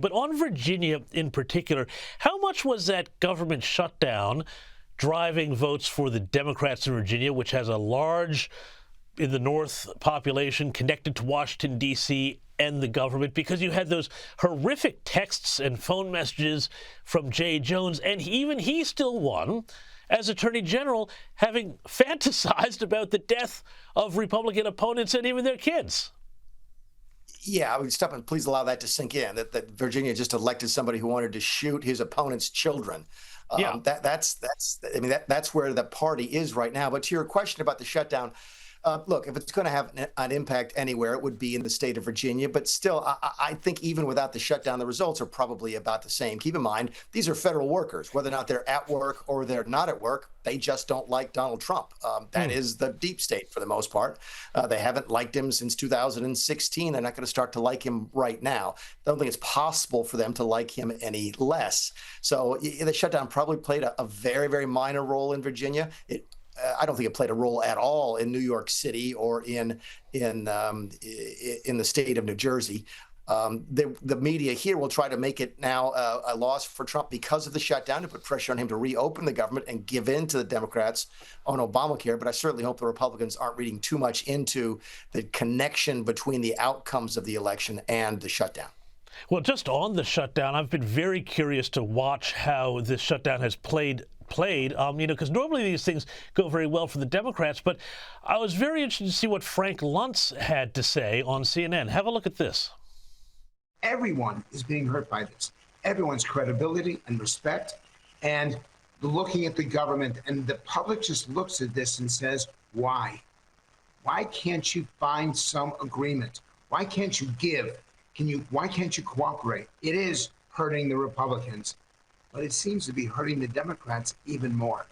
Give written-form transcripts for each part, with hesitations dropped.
But on Virginia in particular, how much was that government shutdown driving votes for the Democrats in Virginia, which has a large, in the North, population connected to Washington, D.C., and the government, because you had those horrific texts and phone messages from Jay Jones, and even he still won as Attorney General, having fantasized about the death of Republican opponents and even their kids. Yeah, I would stop and please allow that to sink in, that Virginia just elected somebody who wanted to shoot his opponent's children. That's where the party is right now. But to your question about the shutdown, look, if it's going to have an impact anywhere, it would be in the state of Virginia. But still, I think even without the shutdown, the results are probably about the same. Keep in mind, these are federal workers. Whether or not they're at work or they're not at work, they just don't like Donald Trump. That is the deep state for the most part. They haven't liked him since 2016. They're not going to start to like him right now. I don't think it's possible for them to like him any less. So the shutdown probably played a very, very minor role in Virginia. I don't think it played a role at all in New York City or in the state of New Jersey. The media here will try to make it now a loss for Trump because of the shutdown, to put pressure on him to reopen the government and give in to the Democrats on Obamacare. But I certainly hope the Republicans aren't reading too much into the connection between the outcomes of the election and the shutdown. Well, just on the shutdown, I've been very curious to watch how this shutdown has played, because normally these things go very well for the Democrats. But I was very interested to see what Frank Luntz had to say on CNN. Have a look at this. Everyone is being hurt by this. Everyone's credibility and respect, and looking at the government, and the public just looks at this and says, why? Why can't you find some agreement? Why can't you give? Why can't you cooperate? It is hurting the Republicans, but it seems to be hurting the Democrats even more.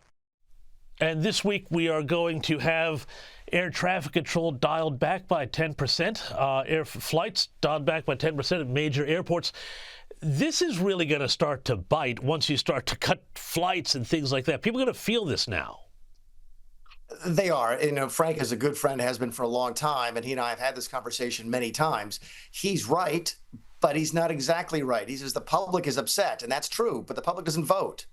And this week we are going to have air traffic control dialed back by 10%, air flights dialed back by 10% at major airports. This is really going to start to bite once you start to cut flights and things like that. People are going to feel this now. They are. Frank is a good friend, has been for a long time, and he and I have had this conversation many times. He's right, but he's not exactly right. He says the public is upset, and that's true, but the public doesn't vote.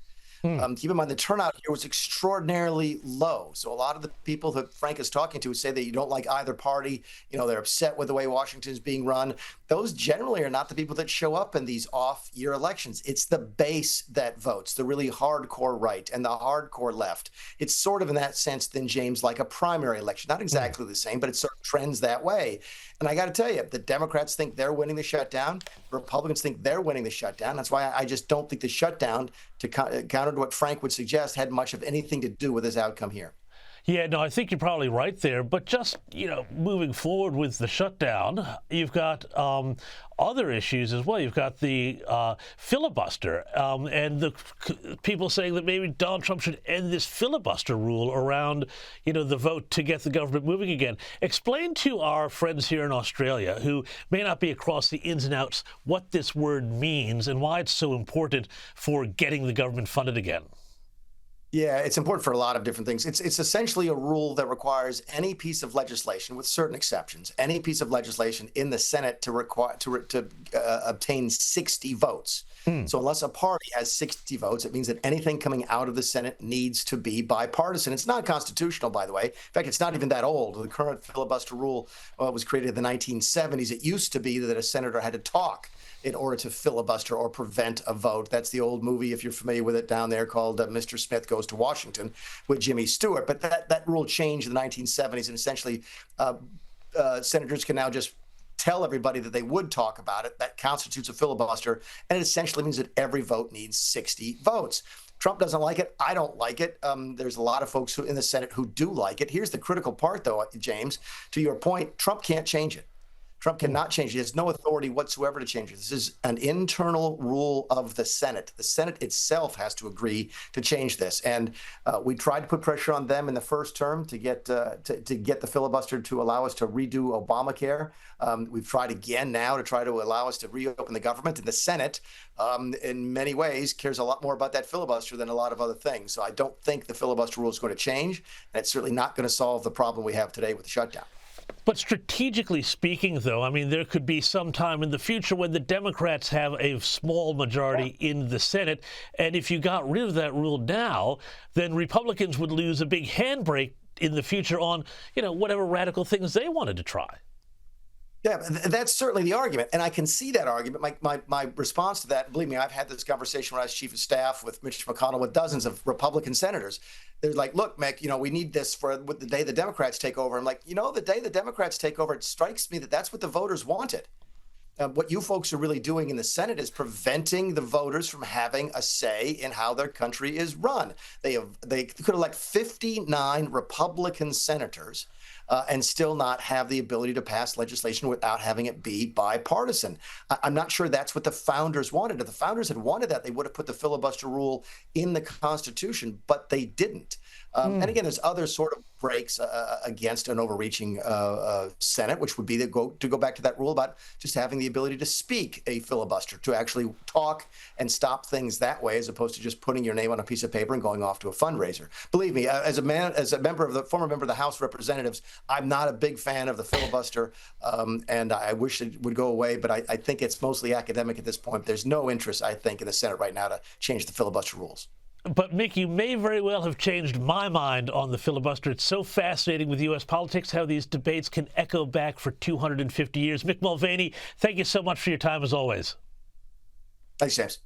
Keep in mind, the turnout here was extraordinarily low. So a lot of the people that Frank is talking to say that you don't like either party, they're upset with the way Washington is being run. Those generally are not the people that show up in these off-year elections. It's the base that votes, the really hardcore right and the hardcore left. It's sort of in that sense, then, James, like a primary election. Not exactly the same, but it sort of trends that way. And I got to tell you, the Democrats think they're winning the shutdown. Republicans think they're winning the shutdown. That's why I just don't think the shutdown, to counter to what Frank would suggest, had much of anything to do with his outcome here. Yeah, no, I think you're probably right there. But just, moving forward with the shutdown, you've got other issues as well. You've got the filibuster and the people saying that maybe Donald Trump should end this filibuster rule around, the vote to get the government moving again. Explain to our friends here in Australia who may not be across the ins and outs what this word means and why it's so important for getting the government funded again. Yeah, it's important for a lot of different things. It's essentially a rule that requires any piece of legislation, with certain exceptions, any piece of legislation in the Senate to obtain 60 votes. So unless a party has 60 votes, it means that anything coming out of the Senate needs to be bipartisan. It's not constitutional, by the way. In fact, it's not even that old. The current filibuster rule was created in the 1970s. It used to be that a senator had to talk in order to filibuster or prevent a vote. That's the old movie, if you're familiar with it, down there, called Mr. Smith Goes to Washington with Jimmy Stewart. But that rule changed in the 1970s, and essentially senators can now just tell everybody that they would talk about it. That constitutes a filibuster, and it essentially means that every vote needs 60 votes. Trump doesn't like it. I don't like it. There's a lot of folks in the Senate who do like it. Here's the critical part, though, James. To your point, Trump can't change it. Trump cannot change it. He has no authority whatsoever to change it. This is an internal rule of the Senate. The Senate itself has to agree to change this. And we tried to put pressure on them in the first term to get the filibuster to allow us to redo Obamacare. We've tried again now to try to allow us to reopen the government. And the Senate, in many ways, cares a lot more about that filibuster than a lot of other things. So I don't think the filibuster rule is going to change. And it's certainly not going to solve the problem we have today with the shutdown. But strategically speaking, though, I mean, there could be some time in the future when the Democrats have a small majority in the Senate. And if you got rid of that rule now, then Republicans would lose a big handbrake in the future on, whatever radical things they wanted to try. Yeah, that's certainly the argument. And I can see that argument. My response to that, believe me, I've had this conversation when I was chief of staff with Mitch McConnell with dozens of Republican senators. They're like, look, Mick, we need this for the day the Democrats take over. I'm like, the day the Democrats take over, it strikes me that that's what the voters wanted. What you folks are really doing in the Senate is preventing the voters from having a say in how their country is run. They could elect 59 Republican senators and still not have the ability to pass legislation without having it be bipartisan. I'm not sure that's what the founders wanted. If the founders had wanted that, they would have put the filibuster rule in the Constitution, but they didn't. And again, there's other sort of breaks against an overreaching Senate, which would be to go back to that rule about just having the ability to speak a filibuster, to actually talk and stop things that way, as opposed to just putting your name on a piece of paper and going off to a fundraiser. Believe me, as a former member of the House of Representatives, I'm not a big fan of the filibuster, and I wish it would go away. But I think it's mostly academic at this point. There's no interest, I think, in the Senate right now to change the filibuster rules. But, Mick, you may very well have changed my mind on the filibuster. It's so fascinating with U.S. politics how these debates can echo back for 250 years. Mick Mulvaney, thank you so much for your time, as always. Thanks, James.